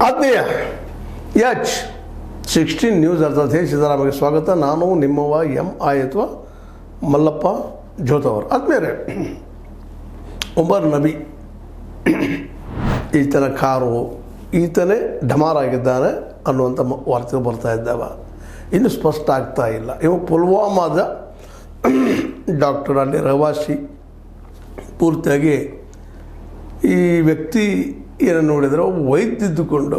ಆತ್ಮೀಯ H16 news ಅರ್ಥಾತ್ ಸಿದ್ದರಾಮಯ್ಯ ಸ್ವಾಗತ. ನಾನು ನಿಮ್ಮವ MI ಅಥವಾ ಮಲ್ಲಪ್ಪ ಜೋತವರು. ಆತ್ಮೀಯರೇ, ಉಮರ್ ನಬಿ ಈತನ ಕಾರು ಈತನೇ ಢಮಾರಾಗಿದ್ದಾನೆ ಅನ್ನುವಂಥ ವಾರ್ತೆಗಳು ಬರ್ತಾ ಇದ್ದಾವೆ. ಇನ್ನೂ ಸ್ಪಷ್ಟ ಆಗ್ತಾ ಇಲ್ಲ. ಇವ ಪುಲ್ವಾಮಾದ ಡಾಕ್ಟರ್, ಅಲ್ಲಿ ರವಾಸಿ ಪೂರ್ತಿಯಾಗಿ ಈ ವ್ಯಕ್ತಿ ಏನು ನೋಡಿದರೆ ವೈದ್ಯದ್ದುಕೊಂಡು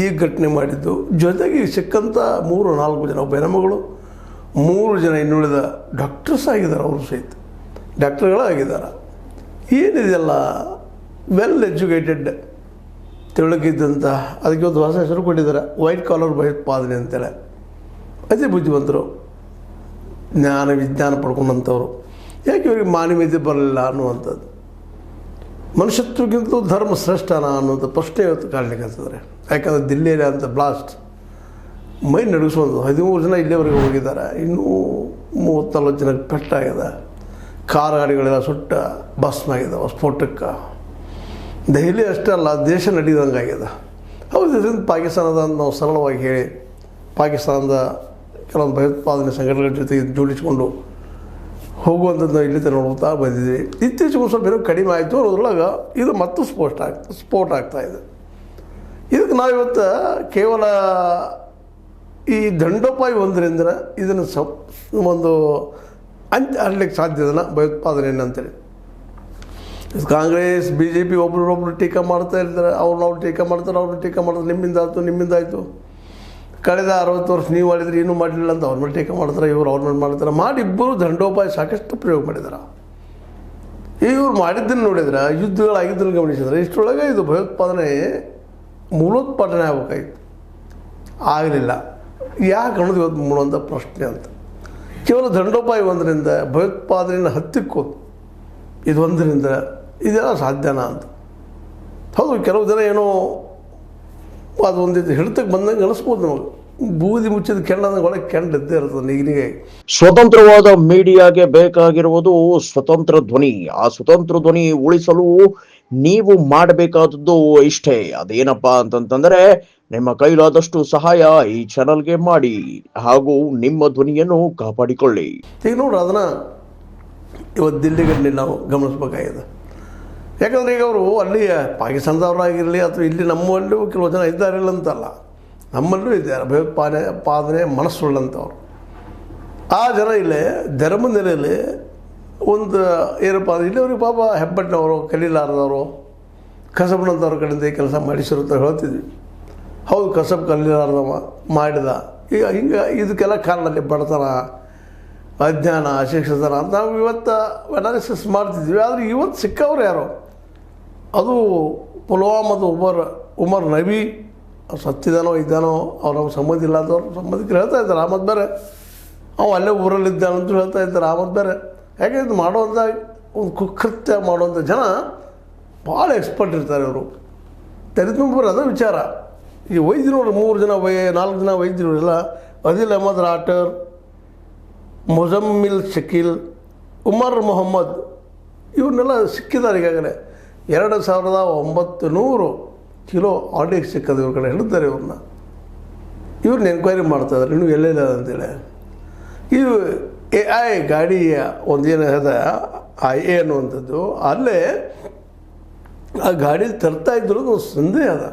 ಈ ಘಟನೆ ಮಾಡಿದ್ದು. ಜೊತೆಗೆ ಸಿಕ್ಕಂಥ 3-4 ಜನ, ಒಬ್ಬ ಹೆಣ್ಮಗಳು, 3 ಜನ ಇನ್ನುಳಿದ ಡಾಕ್ಟರ್ಸ್ ಆಗಿದ್ದಾರೆ. ಅವರು ಸಹಿತ ಡಾಕ್ಟರ್ಗಳಾಗಿದ್ದಾರೆ. ಏನಿದೆಲ್ಲ ವೆಲ್ ಎಜುಕೇಟೆಡ್ ತಿಳುಕಿದ್ದಂಥ, ಅದಕ್ಕೆ ಒಂದು ಹೊಸ ಹೆಸರು ಕೊಟ್ಟಿದ್ದಾರೆ, ವೈಟ್ ಕಾಲರ್ ಭಯೋತ್ಪಾದನೆ ಅಂತೇಳಿ. ಅದೇ ಬುದ್ಧಿವಂತರು, ವಿಜ್ಞಾನ ಪಡ್ಕೊಂಡಂಥವ್ರು. ಯಾಕೆ ಇವರಿಗೆ ಮಾನವೀಯತೆ ಬರಲಿಲ್ಲ ಅನ್ನುವಂಥದ್ದು, ಮನುಷ್ಯತ್ವಕ್ಕಿಂತ ಧರ್ಮ ಶ್ರೇಷ್ಠನ ಅನ್ನೋಂಥ ಪ್ರಶ್ನೆ ಇವತ್ತು ಕಾಣಲಿಕ್ಕೆ ಹತ್ತಿದ್ದಾರೆ. ಯಾಕಂದರೆ ದಿಲ್ಲಿಯಲ್ಲಿ ಅಂತ ಬ್ಲಾಸ್ಟ್ ಮೈ ನಡುಗಿಸೋದು 13 ಜನ ಇಲ್ಲಿವರೆಗೆ ಹೋಗಿದ್ದಾರೆ. ಇನ್ನೂ 30-40 ಜನಕ್ಕೆ ಪೆಟ್ಟಾಗಿದೆ. ಕಾರ್ ಗಾಡಿಗಳೆಲ್ಲ ಸುಟ್ಟ ಭಸ್ಮಾಗಿದ್ದಾವೆ ಸ್ಫೋಟಕ್ಕೆ. ದೆಹಲಿ ಅಷ್ಟೇ ಅಲ್ಲ, ದೇಶ ನಡೆದಂಗೆ ಆಗಿದೆ. ಹೌದು, ಇದರಿಂದ ಪಾಕಿಸ್ತಾನದ ನಾವು ಸರಳವಾಗಿ ಹೇಳಿ, ಪಾಕಿಸ್ತಾನದ ಕೆಲವೊಂದು ಭಯೋತ್ಪಾದನೆ ಸಂಘಟನೆಗಳ ಜೊತೆಗೆ ಜೋಡಿಸಿಕೊಂಡು ಹೋಗುವಂಥದ್ದು ಇಲ್ಲಿ ನೋಡ್ತಾ ಬಂದಿದ್ವಿ. ಇತ್ತೀಚೆಗೆ ಸ್ವಲ್ಪ ಏನೋ ಕಡಿಮೆ ಆಯಿತು ಅನ್ನೋದ್ರೊಳಗೆ ಇದು ಮತ್ತು ಸ್ಫೋಟ ಆಗ್ತಾಯಿದೆ. ಇದಕ್ಕೆ ನಾವಿವತ್ತು ಕೇವಲ ಈ ದಂಡೋಪಾಯ ಒಂದರಿಂದ ಇದನ್ನು ಒಂದು ಅಂತ್ಯ ಹರಲಿಕ್ಕೆ ಸಾಧ್ಯದಲ್ಲ ಭಯೋತ್ಪಾದನೆಯನ್ನು ಅಂತೇಳಿ. ಕಾಂಗ್ರೆಸ್ BJP ಒಬ್ರೊಬ್ರು ಟೀಕಾ ಮಾಡ್ತಾ ಇರ್ತಾರೆ. ಅವ್ರು ಟೀಕಾ ಮಾಡ್ತಾರೆ, ನಿಮ್ಮಿಂದಾಯಿತು. ಕಳೆದ 60 ವರ್ಷ ನೀವು ಮಾಡಿದರೆ ಏನೂ ಮಾಡಲಿಲ್ಲ ಅಂತ ಅವ್ರ ಮೇಲೆ ಟೀಕೆ ಮಾಡ್ತಾರೆ, ಇವರು ಅವ್ರ ಮೇಲೆ ಮಾಡ್ತಾರೆ. ಮಾಡಿ ಇಬ್ಬರು ದಂಡೋಪಾಯ ಸಾಕಷ್ಟು ಪ್ರಯೋಗ ಮಾಡಿದ್ದಾರೆ. ಇವ್ರು ಮಾಡಿದ್ದನ್ನು ನೋಡಿದ್ರೆ, ಯುದ್ಧಗಳಾಗಿದ್ದನ್ನು ಗಮನಿಸಿದ್ರೆ, ಇಷ್ಟರೊಳಗೆ ಇದು ಭಯೋತ್ಪಾದನೆ ಮೂಲೋತ್ಪಾದನೆ ಆಗಬೇಕಾಗಿತ್ತು, ಆಗಲಿಲ್ಲ. ಯಾಕೆ ಅನ್ನೋದು ಇವತ್ತು ಮೂಡುವಂಥ ಪ್ರಶ್ನೆ ಅಂತ. ಕೇವಲ ದಂಡೋಪಾಯ ಒಂದರಿಂದ ಭಯೋತ್ಪಾದನೆಯನ್ನು ಹತ್ತಿಕ್ಕೋದು ಇದು ಒಂದರಿಂದ ಇದೆಲ್ಲ ಸಾಧ್ಯನಾ ಅಂತ. ಹೌದು, ಕೆಲವು ಜನ ಏನೋ ಅದು ಒಂದಿದ್ದು ಹಿಡಿತಕ್ಕೆ ಬಂದಂಗೆ ಅನಿಸ್ಬೋದು ನಮಗೆ. ಬೂದಿ ಮುಚ್ಚಿದ ಕೆಂಡಂಗೆ ಒಳಗೆ ಕೆಂಡಿದ್ದೇ ಇರ್ತದೆ ನೀಗಿನಿಗೆ. ಸ್ವತಂತ್ರವಾದ ಮೀಡಿಯಾಗೆ ಬೇಕಾಗಿರುವುದು ಸ್ವತಂತ್ರ ಧ್ವನಿ. ಆ ಸ್ವತಂತ್ರ ಧ್ವನಿ ಉಳಿಸಲು ನೀವು ಮಾಡಬೇಕಾದದ್ದು ಇಷ್ಟೇ. ಅದೇನಪ್ಪಾ ಅಂತಂತಂದ್ರೆ, ನಿಮ್ಮ ಕೈಲಾದಷ್ಟು ಸಹಾಯ ಈ ಚಾನಲ್ಗೆ ಮಾಡಿ ಹಾಗೂ ನಿಮ್ಮ ಧ್ವನಿಯನ್ನು ಕಾಪಾಡಿಕೊಳ್ಳಿ. ಈಗ ನೋಡ್ರಿ, ಅದನ್ನ ಇವತ್ತು ದಿಲ್ಲಿಗಲ್ಲಿ ನಾವು ಗಮನಿಸ್ಬೇಕಾಗಿದೆ. ಯಾಕಂದರೆ ಈಗ ಅವರು ಅಲ್ಲಿ ಪಾಕಿಸ್ತಾನದವರಾಗಿರಲಿ ಅಥವಾ ಇಲ್ಲಿ ನಮ್ಮಲ್ಲೂ ಕೆಲವು ಜನ ಇದ್ದಾರಿಲ್ಲ ಅಂತಲ್ಲ, ನಮ್ಮಲ್ಲೂ ಇದ್ದಾರೆ ಭಯೋತ್ಪಾದನೆ ಮನಸ್ಸುಳ್ಳಂಥವ್ರು. ಆ ಜನ ಇಲ್ಲೇ ಧರ್ಮ ನೆಲೆಯಲ್ಲಿ ಒಂದು ಏನಪ್ಪ ಅಂದರೆ, ಇಲ್ಲಿವ್ರಿಗೆ ಪಾಪ ಹೆಬ್ಬಟ್ಟಿನವರು, ಕಲೀಲಾರದವರು, ಕಸಬ್ನಂಥವ್ರ ಕಡೆಯಿಂದ ಕೆಲಸ ಮಾಡಿಸಿರುತ್ತಾರೆ ಹೇಳ್ತಿದ್ವಿ. ಹೌದು, ಕಸಬ್ ಕಲೀಲಾರ್ದವ ಮಾಡಿದ. ಈಗ ಹಿಂಗೆ ಇದಕ್ಕೆಲ್ಲ ಕಾರಣ ಅಲ್ಲಿ ಬಡತನ, ಅಜ್ಞಾನ, ಅಶಿಕ್ಷಿತನ ಅಂತ ನಾವು ಇವತ್ತು ಅನಾಲಿಸಿಸ್ ಮಾಡ್ತಿದ್ವಿ. ಆದರೆ ಇವತ್ತು ಸಿಕ್ಕವ್ರು ಯಾರು? ಅದು ಪುಲ್ವಾಮದ ಉಮರ್ ನಬಿ ಸತ್ತಿದಾನೋ ಇದ್ದಾನೋ, ಅವ್ರು ನಮ್ಗೆ ಸಂಬಂಧ ಇಲ್ಲ ಅಂತವ್ರು ಸಂಬಂಧಿಕರು ಹೇಳ್ತಾ ಇದ್ದಾರೆ. ಆಮದು ಬೇರೆ, ಅಲ್ಲೇ ಊರಲ್ಲಿದ್ದಾನಂತ ಹೇಳ್ತಾ ಇದ್ದಾರೆ. ಆಮದು ಬೇರೆ. ಯಾಕೆ ಇದು ಮಾಡುವಂಥ ಒಂದು ಕುಕೃತ್ಯ ಮಾಡುವಂಥ ಜನ ಭಾಳ ಎಕ್ಸ್ಪರ್ಟ್ ಇರ್ತಾರೆ ಇವರು. ತೆರೆದುಂಬರು ಅದೇ ವಿಚಾರ. ಈ ವೈದ್ಯರು 3 ಜನ 4 ಜನ ವೈದ್ಯರು ಎಲ್ಲ, ಅದಿಲ್ ಅಹಮದ್ ರಾಟರ್, ಮುಜಮ್ಮಿಲ್ ಶಕೀಲ್, ಉಮರ್ ಮೊಹಮ್ಮದ್, ಇವ್ರನ್ನೆಲ್ಲ ಸಿಕ್ಕಿದ್ದಾರೆ. ಈಗಾಗಲೇ 2900 ಕಿಲೋ ಆಡಿಗೆ ಸಿಕ್ಕದು ಇವ್ರ ಕಡೆ ಹೇಳಿದ್ದಾರೆ. ಇವ್ರನ್ನ ಎನ್ಕ್ವೈರಿ ಮಾಡ್ತಾಯಿದ್ದಾರೆ, ಇನ್ನೂ ಎಲ್ಲೆಲ್ಲ ಅಂತೇಳಿ. ಇದು AI ಗಾಡಿಯ ಒಂದೇನು ಇದೆ IA ಅನ್ನುವಂಥದ್ದು, ಅಲ್ಲೇ ಆ ಗಾಡಿ ತರ್ತಾ ಇದ್ರು ಒಂದು ಸಂದೇಹ ಅದ,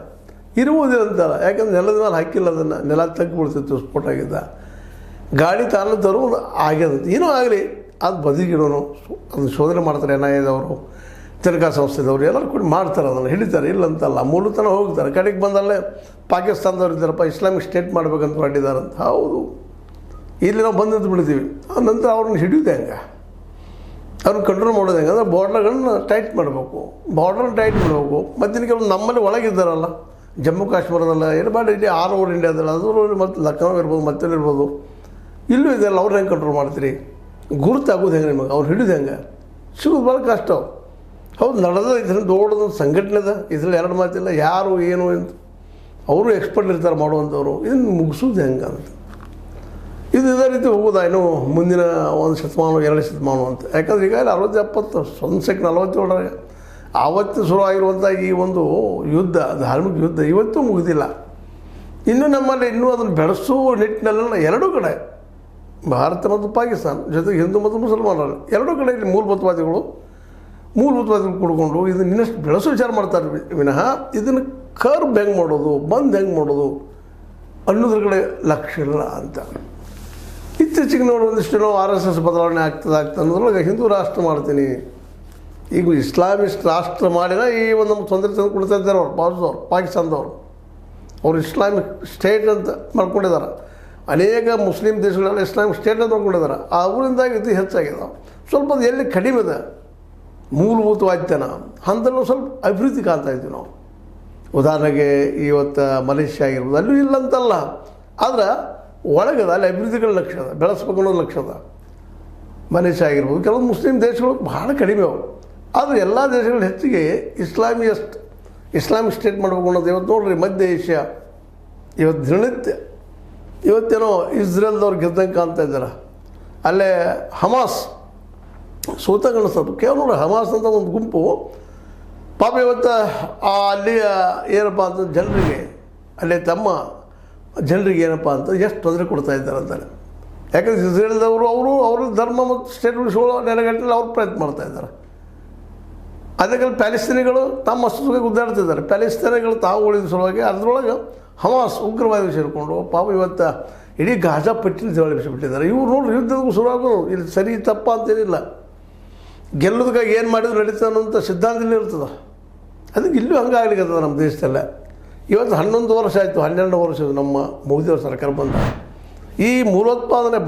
ಇರ್ಬೋದಿಲ್ಲ ಅಂತಲ್ಲ. ಯಾಕಂದ್ರೆ ನೆಲದ ಮೇಲೆ ಹಾಕಿಲ್ಲ, ಅದನ್ನು ನೆಲ ತಗ್ಗಿಬಿಡ್ತಿತ್ತು, ಸ್ಫೋಟ ಆಗಿದ್ದ. ಗಾಡಿ ತಾನು ತರೋದು ಆಗ್ಯದಂತ. ಏನೋ ಆಗಲಿ, ಅದು ಬದಿಗಿಡೋನು ಅದನ್ನು ಶೋಧನೆ ಮಾಡ್ತಾರೆ. NIAದವರು, ತನಿಖಾ ಸಂಸ್ಥೆದವರು ಎಲ್ಲರೂ ಕೂಡ ಮಾಡ್ತಾರೆ, ಅದನ್ನು ಹಿಡಿತಾರೆ, ಇಲ್ಲಂತಲ್ಲ. ಮೂಲತನ ಹೋಗ್ತಾರೆ. ಕಡೆಗೆ ಬಂದಲ್ಲೇ ಪಾಕಿಸ್ತಾನದವ್ರು ಇದ್ದಾರಪ್ಪ, ಇಸ್ಲಾಮಿಕ್ ಸ್ಟೇಟ್ ಮಾಡಬೇಕಂತ ಮಾಡಿದ್ದಾರಂತ. ಹೌದು, ಇಲ್ಲಿ ನಾವು ಬಂದಂತ ಬಿಡ್ತೀವಿ. ಆ ನಂತರ ಅವ್ರನ್ನ ಹಿಡಿಯೋದು ಹೆಂಗೆ, ಅವ್ರನ್ನ ಕಂಟ್ರೋಲ್ ಮಾಡೋದು ಹೆಂಗೆ ಅಂದರೆ ಬಾರ್ಡರ್ಗಳನ್ನ ಟೈಟ್ ಮಾಡಬೇಕು, ಮತ್ತು ಕೆಲವು ನಮ್ಮಲ್ಲಿ ಒಳಗಿದ್ದಾರಲ್ಲ, ಜಮ್ಮು ಕಾಶ್ಮೀರದಲ್ಲ, ಇರಬಾರ್ದು. ಇಲ್ಲಿ ಆಲ್ ಓವರ್ ಇಂಡಿಯಾದಲ್ಲ, ಅದು ಮತ್ತು ಲಕ್ನೋ ಇರ್ಬೋದು, ಮತ್ತೇನಿರ್ಬೋದು, ಇಲ್ಲೂ ಇದೆಲ್ಲ. ಅವ್ರನ್ನ ಹೆಂಗೆ ಕಂಟ್ರೋಲ್ ಮಾಡ್ತೀರಿ? ಗುರುತಾಗೋದು ಹೆಂಗೆ ನಿಮಗೆ? ಅವ್ರು ಹಿಡಿದು ಹೆಂಗೆ? ಸಿಗೋದು ಭಾಳ ಕಷ್ಟ. ಹೌದು, ನಡೆದ ಇದರಲ್ಲಿ ದೊಡ್ಡದೊಂದು ಸಂಘಟನೆ ಇದೆ, ಇದರಲ್ಲಿ 2 ಮಾತಿಲ್ಲ. ಯಾರು ಏನು ಅಂತ ಅವರು ಎಕ್ಸ್ಪರ್ಟ್ ಇರ್ತಾರೆ ಮಾಡುವಂಥವ್ರು. ಇದನ್ನು ಮುಗಿಸೋದು ಹೆಂಗೆ ಅಂತ. ಇದು ಇದೇ ರೀತಿ ಹೋಗೋದಾ ಇನ್ನೂ ಮುಂದಿನ 1 ಶತಮಾನ 2 ಶತಮಾನ ಅಂತ. ಯಾಕಂದ್ರೆ ಈಗ 60-70 ಒಂದು ಸೆಕ್ 47 ಆವತ್ತು ಶುರುವಾಗಿರುವಂಥ ಈ ಒಂದು ಯುದ್ಧ, ಧಾರ್ಮಿಕ ಯುದ್ಧ ಇವತ್ತೂ ಮುಗಿದಿಲ್ಲ. ಇನ್ನು ನಮ್ಮಲ್ಲಿ ಇನ್ನೂ ಅದನ್ನು ಬೆಳೆಸುವ ನಿಟ್ಟಿನಲ್ಲ ಎರಡೂ ಕಡೆ, ಭಾರತ ಮತ್ತು ಪಾಕಿಸ್ತಾನ ಜೊತೆಗೆ ಹಿಂದೂ ಮತ್ತು ಮುಸಲ್ಮಾನರು ಎರಡೂ ಕಡೆ ಇಲ್ಲಿ ಮೂಲಭೂತವಾದಿಗಳು ಕೂಡಿಕೊಂಡು ಇದನ್ನು ಇನ್ನಷ್ಟು ಬೆಳೆಸೋ ವಿಚಾರ ಮಾಡ್ತಾರೆ ವಿನಃ ಇದನ್ನು ಕರ್ಬ್ ಹೆಂಗೆ ಮಾಡೋದು, ಬಂದ್ ಹೆಂಗೆ ಮಾಡೋದು ಅನ್ನೋದ್ರ ಕಡೆ ಲಕ್ಷ್ಯ ಇಲ್ಲ ಅಂತ. ಇತ್ತೀಚೆಗೆ ನೋಡಿ ಒಂದಿಷ್ಟು RSS ಬದಲಾವಣೆ ಆಗ್ತದೆ ಅನ್ನೋದ್ರೊಳಗೆ ಹಿಂದೂ ರಾಷ್ಟ್ರ ಮಾಡ್ತೀನಿ, ಈಗ ಇಸ್ಲಾಮಿಸ್ಟ್ ರಾಷ್ಟ್ರ ಮಾಡಿದ ಈ ಒಂದು ನಮ್ಮ ತೊಂದರೆ ತಂದು ಕೊಡ್ತಾ ಇದ್ದಾರೆ ಅವ್ರು ಪಾಕಿಸ್ತಾನದವರು. ಅವರು ಇಸ್ಲಾಮಿಕ್ ಸ್ಟೇಟ್ ಅಂತ ಮಾಡ್ಕೊಂಡಿದ್ದಾರೆ. ಅನೇಕ ಮುಸ್ಲಿಂ ದೇಶಗಳೆಲ್ಲ ಇಸ್ಲಾಮಿಕ್ ಸ್ಟೇಟ್ ಅಂತ ಮಾಡ್ಕೊಂಡಿದ್ದಾರೆ. ಅವರಿಂದಾಗಿ ಇದು ಹೆಚ್ಚಾಗಿದೆ. ಸ್ವಲ್ಪ ಅದು ಎಲ್ಲಿ ಕಡಿಮೆ ಇದೆ ಮೂಲಭೂತವಾದ್ಯನ ಅಂತೆಲ್ಲ ಸ್ವಲ್ಪ ಅಭಿವೃದ್ಧಿ ಕಾಣ್ತಾ ಇದ್ವಿ ನಾವು. ಉದಾಹರಣೆಗೆ ಇವತ್ತು ಮಲೇಷ್ಯಾ ಆಗಿರ್ಬೋದು, ಅಲ್ಲೂ ಇಲ್ಲಂತಲ್ಲ, ಆದ್ರೆ ಒಳಗದ ಅಲ್ಲಿ ಅಭಿವೃದ್ಧಿಗಳ ಲಕ್ಷ್ಯ ಅದ, ಬೆಳೆಸ್ಬೇಕು ಅನ್ನೋದು ಲಕ್ಷ್ಯ ಅದ. ಮಲೇಷ್ಯಾ ಆಗಿರ್ಬೋದು, ಕೆಲವೊಂದು ಮುಸ್ಲಿಂ ದೇಶಗಳು ಭಾಳ ಕಡಿಮೆ ಅವು. ಆದರೆ ಎಲ್ಲ ದೇಶಗಳು ಹೆಚ್ಚಿಗೆ ಇಸ್ಲಾಮಿಕ್ ಸ್ಟೇಟ್ ಮಾಡಬೇಕು ಅನ್ನೋದು. ಇವತ್ತು ನೋಡ್ರಿ ಮಧ್ಯ ಏಷ್ಯಾ ಇವತ್ತು ದಿನನಿತ್ಯ ಇವತ್ತೇನೋ ಇಸ್ರೇಲ್ದವ್ರು ಗೆದ್ದಂಗೆ ಕಾಣ್ತಾ ಇದ್ದಾರೆ. ಅಲ್ಲೇ ಹಮಾಸ್ ಸೋತ ಕಾಣಿಸ್ತದೆ. ಕೇವಲ ನೋಡಿ ಹಮಾಸ್ ಅಂತ ಒಂದು ಗುಂಪು ಪಾಪ ಇವತ್ತು ಅಲ್ಲಿ ಏನಪ್ಪ ಅಂತ ಜನರಿಗೆ, ಅಲ್ಲಿ ತಮ್ಮ ಜನರಿಗೆ ಏನಪ್ಪ ಅಂತ ಎಷ್ಟು ತೊಂದರೆ ಕೊಡ್ತಾ ಇದ್ದಾರೆ ಅಂತಾರೆ. ಯಾಕಂದರೆ ಇಸ್ರೇಲ್ದವರು ಅವ್ರ ಧರ್ಮ ಮತ್ತು ಸ್ಟೇಟ್ ಉಳಿಸ್ಕೊಳ್ಳೋ ನೆಲೆಗಟ್ಟಲ್ಲಿ ಅವ್ರು ಪ್ರಯತ್ನ ಮಾಡ್ತಾ ಇದ್ದಾರೆ. ಅದಕ್ಕೆ ಪ್ಯಾಲೆಸ್ತೀನಿಗಳು ತಮ್ಮ ಅಸ್ತಿತ್ವಕ್ಕೆ ಗುದ್ದಾಡ್ತಿದ್ದಾರೆ. ಪ್ಯಾಲೆಸ್ತೀನಿಗಳು ತಾವು ಉಳಿದ ಸಲುವಾಗಿ ಅದರೊಳಗೆ ಹಮಾಸ್ ಉಗ್ರವಾದಿ ಸೇರಿಕೊಂಡು ಪಾಪ ಇವತ್ತು ಇಡೀ ಗಾಜಾ ಪಟ್ಟಿನ ಜವಳಿಸಿಬಿಟ್ಟಿದ್ದಾರೆ. ಇವ್ರು ನೋಡ್ರಿ ಯುದ್ಧದಕ್ಕೂ ಶುರುವಾಗೋದು ಇಲ್ಲಿ ಸರಿ ತಪ್ಪ ಅಂತೇನಿಲ್ಲ, ಗೆಲ್ಲೋದಕ್ಕಾಗಿ ಏನು ಮಾಡಿದ್ರು ನಡೀತದೆ ಅನ್ನೋಂಥ ಸಿದ್ಧಾಂತದಲ್ಲಿ ಇರ್ತದೆ. ಅದಕ್ಕೆ ಇಲ್ಲೂ ಹಂಗಾಗ್ಲಿಕ್ಕದ ನಮ್ಮ ದೇಶದಲ್ಲೇ. ಇವತ್ತು 11 ವರ್ಷ ಆಯಿತು, 12 ವರ್ಷ ನಮ್ಮ ಮೋದಿಯವ್ರ ಸರ್ಕಾರ ಬಂದ. ಈ ಮೂಲೋತ್ಪಾದನೆ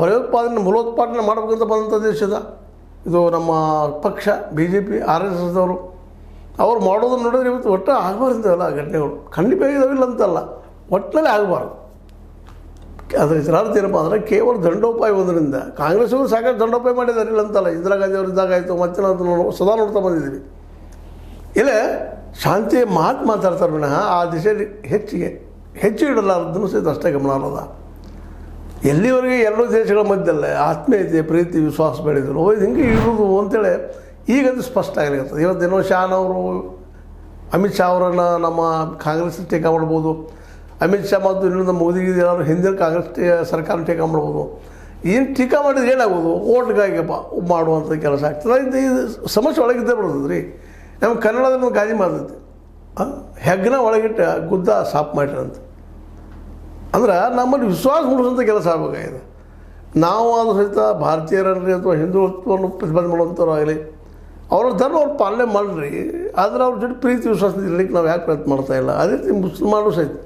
ಮಾಡಬೇಕಂತ ಬಂದಂಥ ದೇಶದ ಇದು ನಮ್ಮ ಪಕ್ಷ BJP RSSದವರು ಅವ್ರು ಮಾಡೋದನ್ನು ನೋಡಿದ್ರೆ ಇವತ್ತು ಒಟ್ಟು ಆಗಬಾರ್ದಿಲ್ಲ ಘಟನೆಗಳು. ಖಂಡಿತ ಇದಾವಿಲ್ಲ ಅಂತಲ್ಲ, ಒಟ್ಟಿನಲ್ಲಿ ಆಗಬಾರ್ದು. ಅದರ ಇದರರ್ಥ ಏನಪ್ಪ ಅಂದರೆ ಕೇವಲ ದಂಡೋಪಾಯ ಒಂದರಿಂದ ಕಾಂಗ್ರೆಸ್ಸವರು ಸಾಕಷ್ಟು ದಂಡೋಪಾಯ ಮಾಡಿದ್ದಾರೆ, ಇಲ್ಲ ಅಂತಲ್ಲ. ಇಂದಿರಾ ಗಾಂಧಿ ಅವರು ಇದ್ದಾಗ ಆಯಿತು, ಮತ್ತೆ ನಾವು ಸದಾ ನೋಡ್ತಾ ಬಂದಿದ್ದೀವಿ. ಇಲ್ಲೇ ಶಾಂತಿಯ ಮಾತಾಡ್ತಾರೆ ವಿನಃ ಆ ದಿಶೆಯಲ್ಲಿ ಹೆಚ್ಚು ಇಡಲಾರದನ್ನು ಸಹಿತ ಅಷ್ಟೇ ಗಮನ ಅಲ್ಲದ. ಎಲ್ಲಿವರೆಗೆ ಎರಡೂ ದೇಶಗಳ ಮಧ್ಯದಲ್ಲೇ ಆತ್ಮೀಯತೆ, ಪ್ರೀತಿ, ವಿಶ್ವಾಸ ಬೆಳೆದರು ಇದು ಹಿಂಗೆ ಇರೋದು ಅಂತೇಳಿ ಈಗದು ಸ್ಪಷ್ಟ ಆಗಿರ್ತದೆ. ಇವತ್ತೇನೋ ಶಾನವರು ಅಮಿತ್ ಶಾ ಅವರನ್ನು ನಮ್ಮ ಕಾಂಗ್ರೆಸ್ ಟೀಕಾ ಮಾಡ್ಬೋದು, ಅಮಿತ್ ಶಾ ಮತ್ತು ಇನ್ನೊಂದು ಮೋದಿಗೆ ಏನಾದ್ರು ಹಿಂದಿನ ಕಾಂಗ್ರೆಸ್ ಸರ್ಕಾರ ಟೀಕಾ ಮಾಡ್ಬೋದು. ಏನು ಟೀಕಾ ಮಾಡಿದ್ರೆ ಏನಾಗ್ಬೋದು, ಓಟ್ಗಾಗಿಯಪ್ಪ ಮಾಡುವಂಥ ಕೆಲಸ ಆಗ್ತದೆ. ಇದು ಸಮಸ್ಯೆ ಒಳಗಿದ್ದೇ ಬರ್ತದೆ ರೀ. ನಮ್ಮ ಕನ್ನಡದಲ್ಲಿ ಒಂದು ಗಾದಿ ಮಾಡ್ತೈತಿ, ಹೆಗ್ಗನ ಒಳಗಿಟ್ಟು ಗುದ್ದ ಸಾಫ್ ಮಾಡಿರಂತ. ಅಂದ್ರೆ ನಮ್ಮಲ್ಲಿ ವಿಶ್ವಾಸ ಮೂಡಿಸುವಂಥ ಕೆಲಸ ಆಗಬೇಕಾಗಿದೆ. ನಾವು ಅದು ಸಹಿತ ಭಾರತೀಯರನ್ರಿ ಅಥವಾ ಹಿಂದುತ್ವವನ್ನು ಪ್ರತಿಬಂಧ ಮಾಡುವಂಥವ್ರು ಆಗಲಿ, ಅವ್ರ ಧರ್ಮ ಅವ್ರು ಪಾಲನೆ ಮಾಡಿರಿ, ಆದರೆ ಅವ್ರ ಜೊತೆ ಪ್ರೀತಿ ವಿಶ್ವಾಸ ಇರಲಿಕ್ಕೆ ನಾವು ಯಾಕೆ ಪ್ರಯತ್ನ ಮಾಡ್ತಾಯಿಲ್ಲ. ಅದೇ ರೀತಿ ಮುಸಲ್ಮಾನರು ಸಹಿತ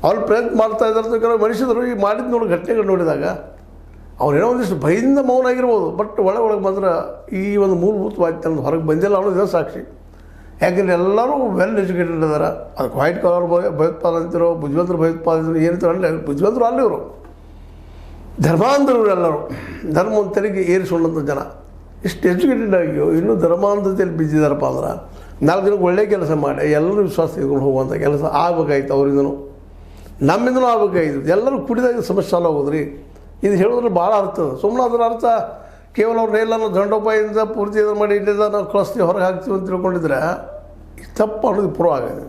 ಅವ್ರು ಪ್ರಯತ್ನ ಮಾಡ್ತಾ ಇದ್ದಾರೆ. ಕೆಲವು ಮನುಷ್ಯರು ಈ ಮಾಡಿದ ನೋಡಿ ಘಟನೆಗಳು ನೋಡಿದಾಗ ಅವ್ರೇನೋ ಒಂದಿಷ್ಟು ಭಯದಿಂದ ಮೌನ ಆಗಿರ್ಬೋದು, ಬಟ್ ಒಳಗೆ ಮಾತ್ರ ಈ ಒಂದು ಮೂಲಭೂತವಾದ ಹೊರಗೆ ಬಂದಿಲ್ಲ ಅನ್ನೋದು ಸಾಕ್ಷಿ. ಯಾಕೆಂದರೆ ಎಲ್ಲರೂ ವೆಲ್ ಎಜುಕೇಟೆಡ್ ಇದ್ದಾರೆ. ಅದಕ್ಕೆ ವೈಟ್ ಕಲರ್ ಭಯೋತ್ಪಾದನೆ ಅಂತಿರೋ, ಬುದ್ಧಿವಂತರು ಭಯೋತ್ಪಾದನೆ ಏನಿದ್ರು ಅಲ್ಲೇ ಬುದ್ಧಿವಂತರು ಅಲ್ಲಿವರು ಧರ್ಮಾಂಧರು ಎಲ್ಲರೂ ಧರ್ಮವನ್ನು ತೆರಿಗೆ ಏರಿಸಿಕೊಂಡಂಥ ಜನ ಇಷ್ಟು ಎಜುಕೇಟೆಡ್ ಆಗಿಯೋ ಇನ್ನೂ ಧರ್ಮಾಂಧತೆಯಲ್ಲಿ ಬಿದ್ದಿದ್ದಾರಪ್ಪ ಅಂದ್ರೆ 4 ದಿನಕ್ಕೆ ಒಳ್ಳೆಯ ಕೆಲಸ ಮಾಡಿ ಎಲ್ಲರೂ ವಿಶ್ವಾಸ ತೆಗೆದುಕೊಂಡು ಹೋಗುವಂಥ ಕೆಲಸ ಆಗಬೇಕಾಯ್ತು. ಅವರಿಂದನೂ ನಮ್ಮಿಂದನೂ ಆಗಬೇಕಾಗಿತ್ತು. ಎಲ್ಲರೂ ಕುಡಿದಾಗ ಸಮಸ್ಯೆ ಸಾಲ ಹೋಗೋದ್ರಿ. ಇದು ಹೇಳೋದ್ರೆ ಭಾಳ ಅರ್ಥ ಅದ. ಸುಮ್ಮನೆ ಅದರ ಅರ್ಥ ಕೇವಲ ಅವ್ರನ್ನ ಎಲ್ಲನೂ ದಂಡೋಪಾಯದಿಂದ ಪೂರ್ತಿ ಇದನ್ನು ಮಾಡಿ ಇಲ್ಲಿಂದ ನಾವು ಕಳಿಸ್ತೀವಿ, ಹೊರಗೆ ಹಾಕ್ತೀವಿ ಅಂತ ತಿಳ್ಕೊಂಡಿದ್ರೆ ತಪ್ಪು ಅನ್ನೋದು ಪ್ರೂವ್ ಆಗಿದೆ.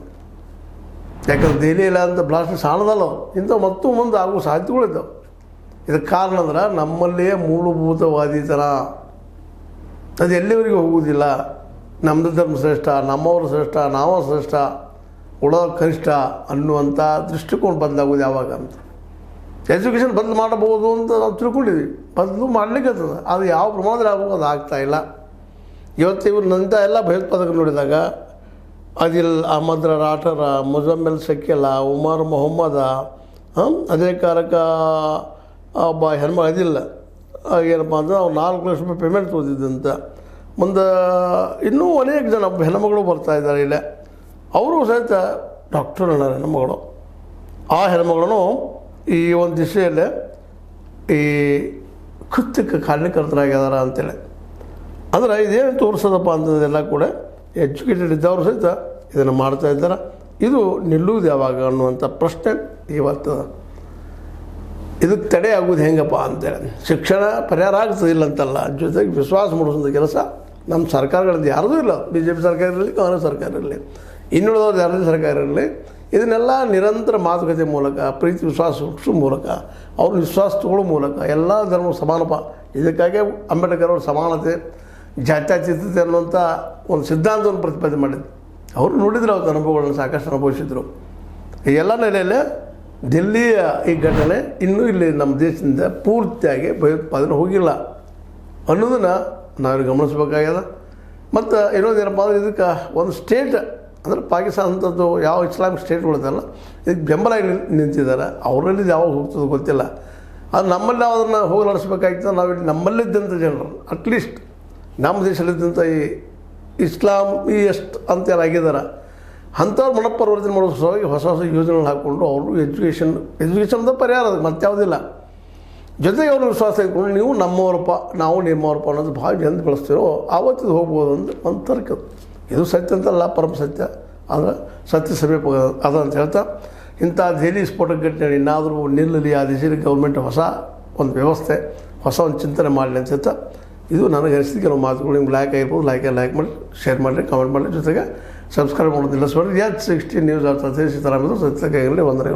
ಯಾಕಂದ್ರೆ ದೆಹಲಿ ಇಲ್ಲ ಅಂತ ಬ್ಲಾಸ್ಟ್ ಸಾಣದಲ್ಲ ಇಂಥ ಮತ್ತು ಮುಂದೆ ಆಗುವ ಸಾಧ್ಯತೆಗಳಿದ್ದಾವೆ. ಇದಕ್ಕೆ ಕಾರಣ ಅಂದ್ರೆ ನಮ್ಮಲ್ಲಿಯೇ ಮೂಲಭೂತವಾದಿತನ ಅದು ಎಲ್ಲಿವರೆಗೂ ಹೋಗುವುದಿಲ್ಲ. ನಮ್ಮದು ಧರ್ಮ ಶ್ರೇಷ್ಠ, ನಮ್ಮವರು ಶ್ರೇಷ್ಠ, ನಾವು ಶ್ರೇಷ್ಠ, ಉಳೋದು ಕನಿಷ್ಠ ಅನ್ನುವಂಥ ದೃಷ್ಟಿಕೋನ ಬದಲಾಗೋದು ಯಾವಾಗ ಅಂತ. ಎಜುಕೇಷನ್ ಬದಲು ಮಾಡಬಹುದು ಅಂತ ನಾವು ತಿಳ್ಕೊಂಡಿದ್ವಿ, ಬದಲು ಮಾಡಲಿಕ್ಕೆ ಆಗ್ತದೆ. ಅದು ಯಾವ ಪ್ರಮಾಣದಲ್ಲಿ ಆಗಬೇಕು ಅದು ಆಗ್ತಾಯಿಲ್ಲ. ಇವತ್ತು ಇವ್ರು ನಂತ ಎಲ್ಲ ಭಯೋತ್ಪಾದಕರು ನೋಡಿದಾಗ ಆದಿಲ್ ಅಹಮದ್ ರಾಠರ, ಮುಜಮ್ಮೆಲ್ ಶಕೀಲ, ಉಮರ್ ಮೊಹಮ್ಮದ, ಅದೇ ಕಾರಕ ಒಬ್ಬ ಹೆಣ್ಮಗ ಅದಿಲ್ಲ ಏನಪ್ಪ ಅಂದ್ರೆ ಅವ್ರು 4 ಲಕ್ಷ ರೂಪಾಯಿ ಪೇಮೆಂಟ್ ತೊಗೊಂಡಿದ್ದಂತ. ಮುಂದೆ ಇನ್ನೂ ಅನೇಕ ಜನ ಹೆಣ್ಮಗಳು ಬರ್ತಾಯಿದ್ದಾರೆ ಇಲ್ಲೇ, ಅವರು ಸಹಿತ ಡಾಕ್ಟರ್ ಅಣ್ಣ ಹೆಣ್ಮಗಳು. ಆ ಹೆಣ್ಮಗಳನ್ನು ಈ ಒಂದು ದಿಶೆಯಲ್ಲೇ ಈ ಕೃತ್ಯಕ್ಕೆ ಕಾರಣಕರ್ತರಾಗ್ಯಾರ ಅಂತೇಳಿ. ಅಂದ್ರೆ ಇದೇನು ತೋರಿಸೋದಪ್ಪ ಅಂತದೆಲ್ಲ ಕೂಡ ಎಜುಕೇಟೆಡ್ ಇದ್ದವರು ಸಹಿತ ಇದನ್ನು ಮಾಡ್ತಾ ಇದ್ದಾರೆ. ಇದು ನಿಲ್ಲುವುದು ಯಾವಾಗ ಅನ್ನುವಂಥ ಪ್ರಶ್ನೆ ಇವತ್ತು. ಇದಕ್ಕೆ ತಡೆ ಆಗೋದು ಹೆಂಗಪ್ಪ ಅಂತೇಳಿ ಶಿಕ್ಷಣ ಪರಿಹಾರ ಆಗ್ತದಿಲ್ಲ ಅಂತಲ್ಲ, ಜೊತೆಗೆ ವಿಶ್ವಾಸ ಮೂಡಿಸೋಂಥ ಕೆಲಸ ನಮ್ಮ ಸರ್ಕಾರಗಳಿಂದ ಯಾರ್ದೂ ಇಲ್ಲ, ಬಿ ಜೆ ಪಿ ಸರ್ಕಾರ ಇರಲಿ, ಕಾಂಗ್ರೆಸ್ ಸರ್ಕಾರ ಇರಲಿ, ಇನ್ನುಳಿದವ್ರದ್ದು ಯಾರದೇ ಸರ್ಕಾರ ಇರಲಿ, ಇದನ್ನೆಲ್ಲ ನಿರಂತರ ಮಾತುಕತೆ ಮೂಲಕ, ಪ್ರೀತಿ ವಿಶ್ವಾಸ ಹುಟ್ಟಿಸೋ ಮೂಲಕ, ಅವ್ರ ವಿಶ್ವಾಸ ತಗೊಳ್ಳೋ ಮೂಲಕ ಎಲ್ಲ ಧರ್ಮ ಸಮಾನಪ. ಇದಕ್ಕಾಗಿ ಅಂಬೇಡ್ಕರ್ ಅವರು ಸಮಾನತೆ, ಜಾತ್ಯತೀತತೆ ಅನ್ನುವಂಥ ಒಂದು ಸಿದ್ಧಾಂತವನ್ನು ಪ್ರತಿಪಾದನೆ ಮಾಡಿದ್ರು. ಅವರು ನೋಡಿದ್ರು ಅವ್ರ ಅನುಭವಗಳನ್ನು ಸಾಕಷ್ಟು ಅನುಭವಿಸಿದರು. ಈ ಎಲ್ಲ ನೆಲೆಯಲ್ಲೇ ದಿಲ್ಲಿಯ ಈ ಘಟನೆ ಇನ್ನೂ ಇಲ್ಲಿ ನಮ್ಮ ದೇಶದಿಂದ ಪೂರ್ತಿಯಾಗಿ ಭಯೋತ್ಪಾದನೆ ಹೋಗಿಲ್ಲ ಅನ್ನೋದನ್ನು ನಾವು ಗಮನಿಸಬೇಕಾಗ್ಯದ. ಮತ್ತು ಇನ್ನೊಂದೇನಪ್ಪ ಅಂದರೆ ಇದಕ್ಕೆ ಒಂದು ಸ್ಟೇಟ್ ಅಂದರೆ ಪಾಕಿಸ್ತಾನ ಅಂಥದ್ದು ಯಾವ ಇಸ್ಲಾಮಿಕ್ ಸ್ಟೇಟ್ಗಳಿದೆಲ್ಲ ಇದಕ್ಕೆ ಬೆಂಬಲಾಗಿ ನಿಂತಿದ್ದಾರೆ. ಅವರಲ್ಲಿ ಯಾವಾಗ ಹೋಗ್ತದೆ ಗೊತ್ತಿಲ್ಲ. ಅದು ನಮ್ಮಲ್ಲಿ ನಾವು ಅದನ್ನು ಹೋಗಲಾಡಿಸ್ಬೇಕಾಗಿತ್ತು. ನಾವಿಲ್ಲಿ ನಮ್ಮಲ್ಲಿದ್ದಂಥ ಜನರು, ಅಟ್ಲೀಸ್ಟ್ ನಮ್ಮ ದೇಶದಲ್ಲಿದ್ದಂಥ ಈ ಇಸ್ಲಾಮಿಯಸ್ಟ್ ಅಂತ ಯಾರಾಗಿದ್ದಾರೆ ಅಂಥವ್ರು ಮನಃಪರಿವರ್ತನೆ ಮಾಡೋ ಸಲುವಾಗಿ ಹೊಸ ಹೊಸ ಯೋಜನೆಗಳು ಹಾಕ್ಕೊಂಡು ಅವರು ಎಜುಕೇಷನ್ ಅಂತ ಪರಿಹಾರ ಅದು ಮತ್ತೆ ಯಾವುದಿಲ್ಲ. ಜೊತೆಗೆ ಅವರು ವಿಶ್ವಾಸ ಇಟ್ಕೊಂಡು ನೀವು ನಮ್ಮವರಪ್ಪ, ನಾವು ನಿಮ್ಮವರಪ್ಪ ಅನ್ನೋದು ಭಾಳ ಜನ ಬೆಳೆಸ್ತೀರೋ ಆವತ್ತಿದು ಹೋಗ್ಬೋದು ಒಂದು ತರ್ಕ. ಇದು ಸತ್ಯ ಅಂತಲ್ಲ, ಪರಮ ಸತ್ಯ, ಆದರೆ ಸತ್ಯ ಸಮೀಪ ಅದ ಅಂತ ಹೇಳ್ತಾ, ಇಂಥ ದೆಹಲಿ ಸ್ಫೋಟಕ ಘಟನೆ ಇನ್ನಾದರೂ ನಿಲ್ಲಲಿ, ಆ ದೇಶದಲ್ಲಿ ಗೌರ್ಮೆಂಟ್ ಹೊಸ ಒಂದು ವ್ಯವಸ್ಥೆ, ಹೊಸ ಒಂದು ಚಿಂತನೆ ಮಾಡಲಿ ಅಂತ ಹೇಳ್ತಾ, ಇದು ನನಗೆ ಅನಿಸಿದ ಕೆಲವು ಮಾತುಗಳು. ನಿಮ್ಗೆ ಲೈಕ್ ಆಗಿರ್ಬೋದು, ಲೈಕ್ ಮಾಡಿ, ಶೇರ್ ಮಾಡಿರಿ, ಕಮೆಂಟ್ ಮಾಡಿ, ಜೊತೆಗೆ ಸಬ್ಸ್ಕ್ರೈಬ್ ಮಾಡೋದು ನಿಲ್ಲಿಸ್ಬೇಡ್ರಿ. H16 ನ್ಯೂಸ್ ಸತೀಶ್ ಸೀತಾರಾಮ್ ಸತ್ಯಕ್ಕಾಗಿರಲಿ. ವಂದನೆಗಳು.